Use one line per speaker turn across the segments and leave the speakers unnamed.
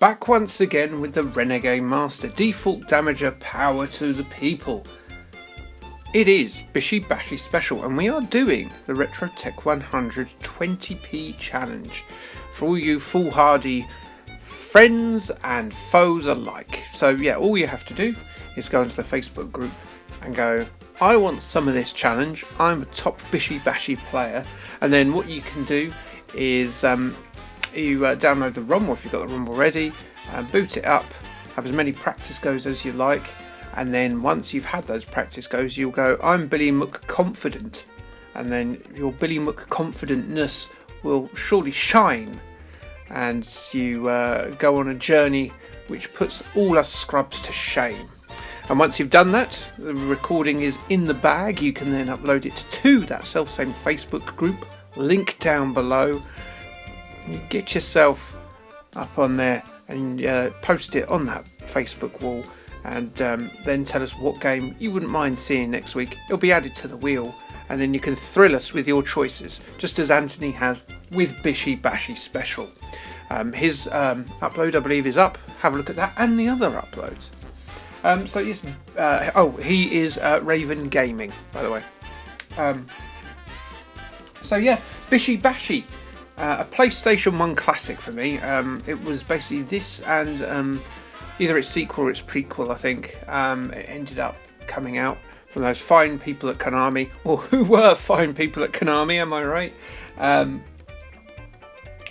Back once again with the Renegade Master. Default Damager, power to the people. It is Bishi Bashi special, and we are doing the Retrotech 120p challenge for all you foolhardy friends and foes alike. So yeah, all you have to do is go into the Facebook group and go, I want some of this challenge, I'm a top Bishi Bashi player. And then what you can do is you download the ROM, or if you've got the ROM already, boot it up, have as many practice goes as you like, and then once you've had those practice goes, you'll go, I'm Billy McConfident, and then your Billy McConfidentness will surely shine, and you go on a journey which puts all us scrubs to shame. And once you've done that, the recording is in the bag. You can then upload it to that self-same Facebook group, link down below. You get yourself up on there and post it on that Facebook wall, and then tell us what game you wouldn't mind seeing next week. It'll be added to the wheel, and then you can thrill us with your choices, just as Anthony has with Bishi Bashi Special. His upload, I believe, is up. Have a look at that and the other uploads. So yes, he is Raven Gaming, by the way. So yeah, Bishi Bashi. A PlayStation 1 classic for me. It was basically this and either its sequel or its prequel, I think. It ended up coming out from those fine people at Konami, or who were fine people at Konami, am I right?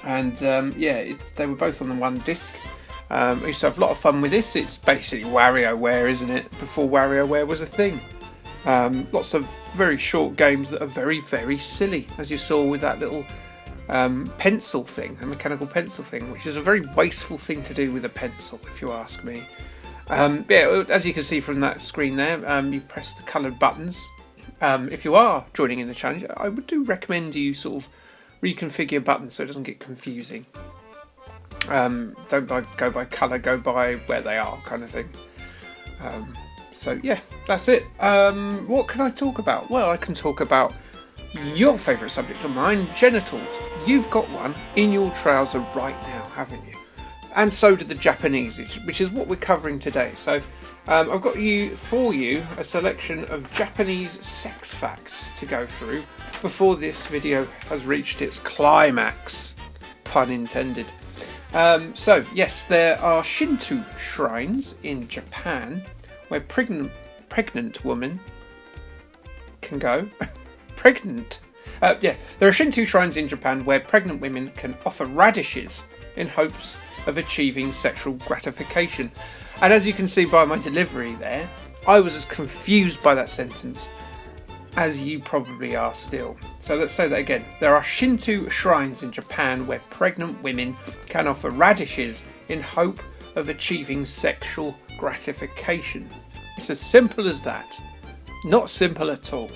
They were both on the one disc. I used to have a lot of fun with this. It's basically WarioWare, isn't it? Before WarioWare was a thing. Lots of very short games that are very, very silly, as you saw with that little pencil thing, a mechanical pencil thing, which is a very wasteful thing to do with a pencil, if you ask me. As you can see from that screen there, you press the coloured buttons. If you are joining in the challenge, I would do recommend you sort of reconfigure buttons so it doesn't get confusing. Don't go by colour, go by where they are, kind of thing. So yeah, that's it. What can I talk about? Well, I can talk about your favourite subject of mine, genitals. You've got one in your trouser right now, haven't you? And so do the Japanese, which is what we're covering today. So I've got for you a selection of Japanese sex facts to go through before this video has reached its climax, pun intended. So yes, there are Shinto shrines in Japan where pregnant women can go. Pregnant. There are Shinto shrines in Japan where pregnant women can offer radishes in hopes of achieving sexual gratification. And as you can see by my delivery there, I was as confused by that sentence as you probably are still. So let's say that again. There are Shinto shrines in Japan where pregnant women can offer radishes in hope of achieving sexual gratification. It's as simple as that. Not simple at all.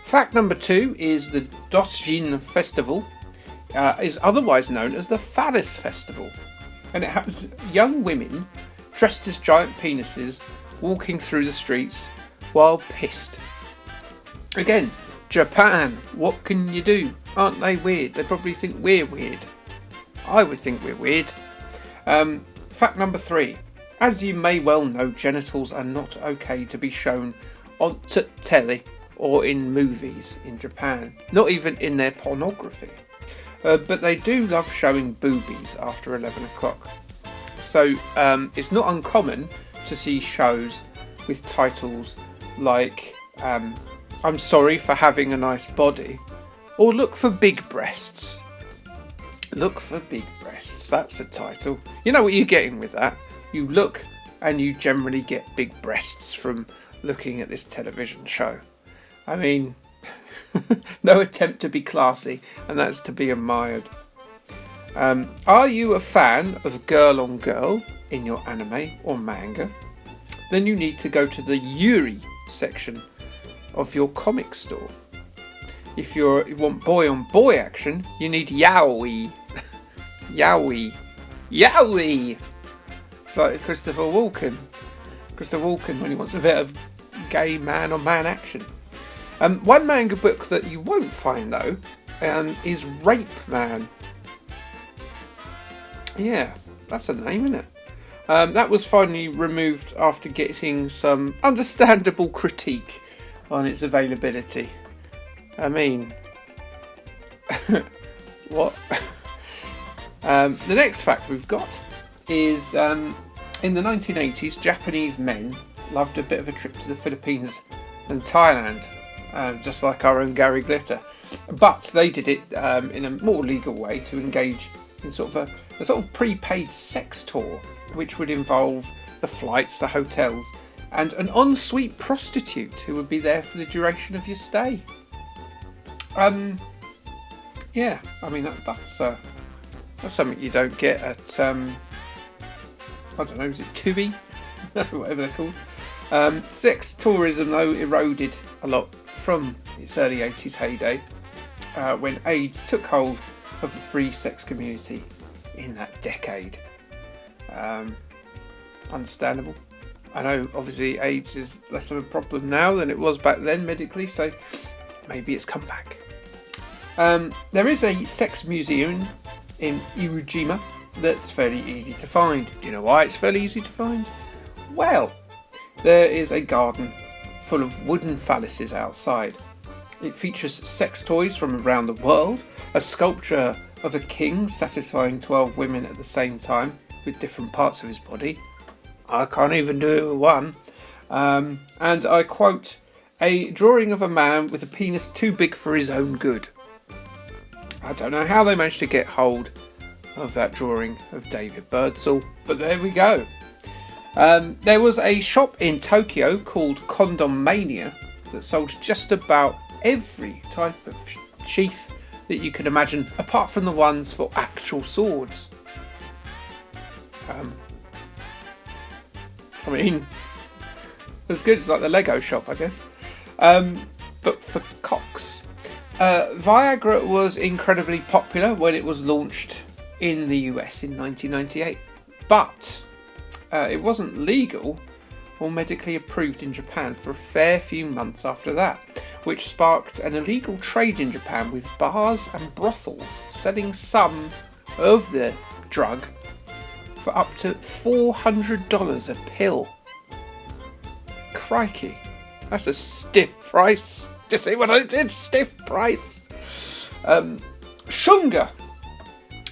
Fact number 2 is the Dosjin Festival is otherwise known as the Phallus Festival, and it has young women dressed as giant penises walking through the streets while pissed. Again, Japan, what can you do? Aren't they weird? They probably think we're weird. I would think we're weird. Fact number 3. As you may well know, genitals are not okay to be shown on telly or in movies in Japan, not even in their pornography. But they do love showing boobies after 11 o'clock. So it's not uncommon to see shows with titles like I'm sorry for having a nice body, or look for big breasts. Look for big breasts, that's a title. You know what you're getting with that. You look and you generally get big breasts from looking at this television show. I mean, no attempt to be classy, and that's to be admired. Are you a fan of girl on girl in your anime or manga? Then you need to go to the Yuri section of your comic store. If you want boy on boy action, you need yaoi. Yaoi. Yaoi! It's like Christopher Walken when he wants a bit of gay man on man action. One manga book that you won't find though is Rape Man. Yeah, That's a name, isn't it? That was finally removed after getting some understandable critique on its availability. I mean, what? The next fact we've got is in the 1980s, Japanese men loved a bit of a trip to the Philippines and Thailand, just like our own Gary Glitter. But they did it in a more legal way to engage in sort of a sort of prepaid sex tour, which would involve the flights, the hotels, and an ensuite prostitute who would be there for the duration of your stay. Yeah, I mean that's something you don't get at I don't know, is it Tubi? Whatever they're called. Sex tourism though eroded a lot from its early 80s heyday when AIDS took hold of the free sex community in that decade. Understandable. I know obviously AIDS is less of a problem now than it was back then medically, so maybe it's come back. There is a sex museum in Iwo that's fairly easy to find. Do you know why it's fairly easy to find? Well, there is a garden full of wooden phalluses outside. It features sex toys from around the world, a sculpture of a king satisfying 12 women at the same time with different parts of his body. I can't even do it with one. And I quote, a drawing of a man with a penis too big for his own good. I don't know how they managed to get hold of that drawing of David Birdsall, but there we go. There was a shop in Tokyo called Condom Mania that sold just about every type of sheath that you can imagine, apart from the ones for actual swords. I mean, as good as like the Lego shop, I guess. But for cocks. Viagra was incredibly popular when it was launched in the US in 1998. But it wasn't legal or medically approved in Japan for a fair few months after that, which sparked an illegal trade in Japan with bars and brothels selling some of the drug for up to $400 a pill. Crikey, that's a stiff price. Do you see what I did? Stiff price. Shunga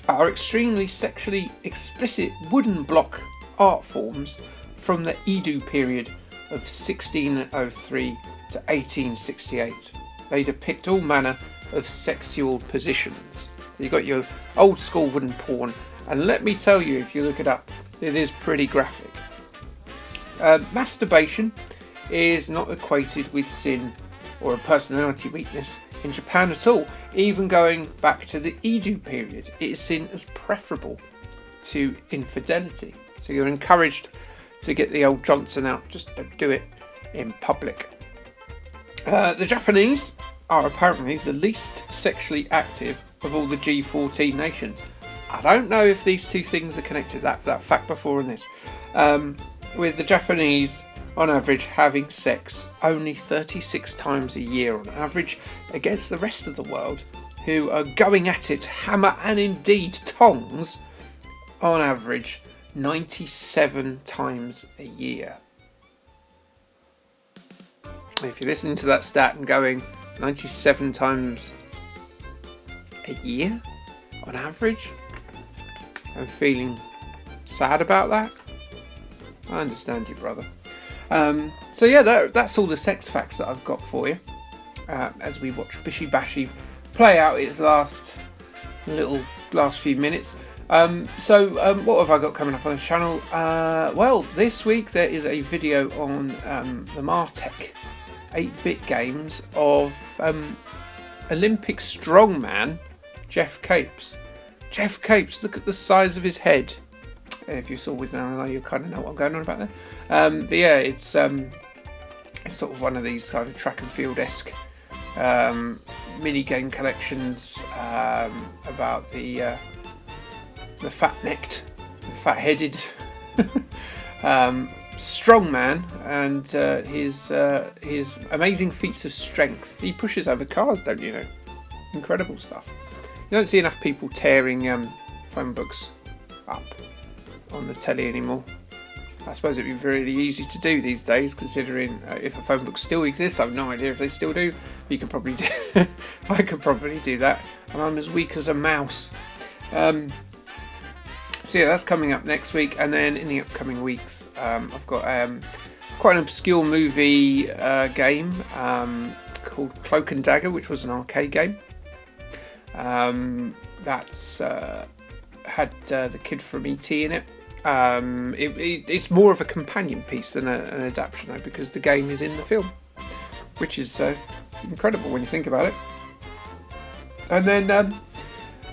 are extremely sexually explicit wooden block art forms from the Edo period of 1603 to 1868. They depict all manner of sexual positions. So you've got your old school wooden porn, and let me tell you, if you look it up, it is pretty graphic. Masturbation is not equated with sin or a personality weakness in Japan at all. Even going back to the Edo period, it is seen as preferable to infidelity. So you're encouraged to get the old Johnson out, just don't do it in public. The Japanese are apparently the least sexually active of all the G14 nations. I don't know if these two things are connected, that fact before and this. With the Japanese on average having sex only 36 times a year on average, against the rest of the world who are going at it hammer and indeed tongs on average 97 times a year. If you're listening to that stat and going 97 times a year on average and feeling sad about that, I understand you, brother. So yeah, that's all the sex facts that I've got for you as we watch Bishi Bashi play out its last few minutes. So what have I got coming up on the channel? Well, this week there is a video on the Martech 8-bit games of Olympic strongman Jeff Capes. Jeff Capes, look at the size of his head. If you saw with now, you kind of know what I'm going on about there. But yeah, it's sort of one of these kind of track and field-esque mini game collections about the fat-necked, fat-headed strongman and his amazing feats of strength. He pushes over cars, don't you know? Incredible stuff. You don't see enough people tearing phone books up. on the telly anymore. I suppose it'd be really easy to do these days, considering if a phone book still exists. I have no idea if they still do. You could probably do. I could probably do that, and I'm as weak as a mouse. So yeah, that's coming up next week, and then in the upcoming weeks, I've got quite an obscure movie game called Cloak and Dagger, which was an arcade game. That's had the kid from E.T. in it. It's more of a companion piece than an adaptation, though, because the game is in the film, which is incredible when you think about it. And then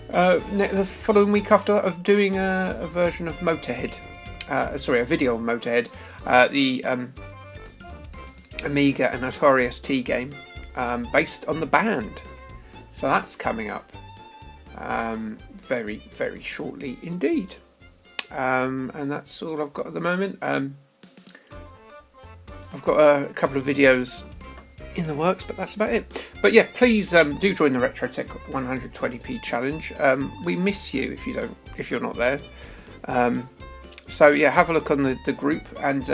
the following week after that, of doing a version of Motorhead, a video on Motorhead, the Amiga and Atari ST game based on the band. So that's coming up very, very shortly indeed. And that's all I've got at the moment. I've got a couple of videos in the works, but that's about it. But yeah, please do join the Retrotech 120p challenge. We miss you if you're not there. So yeah, have a look on the group and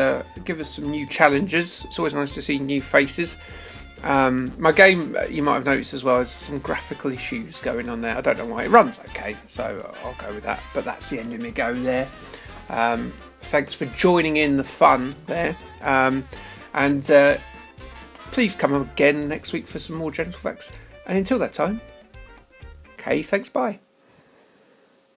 give us some new challenges. It's always nice to see new faces. My game, you might have noticed as well, has some graphical issues going on there. I don't know why. It runs okay, so I'll go with that. But that's the end of me go there. Thanks for joining in the fun there. And please come again next week for some more Gentle Facts. And until that time, okay, thanks, bye.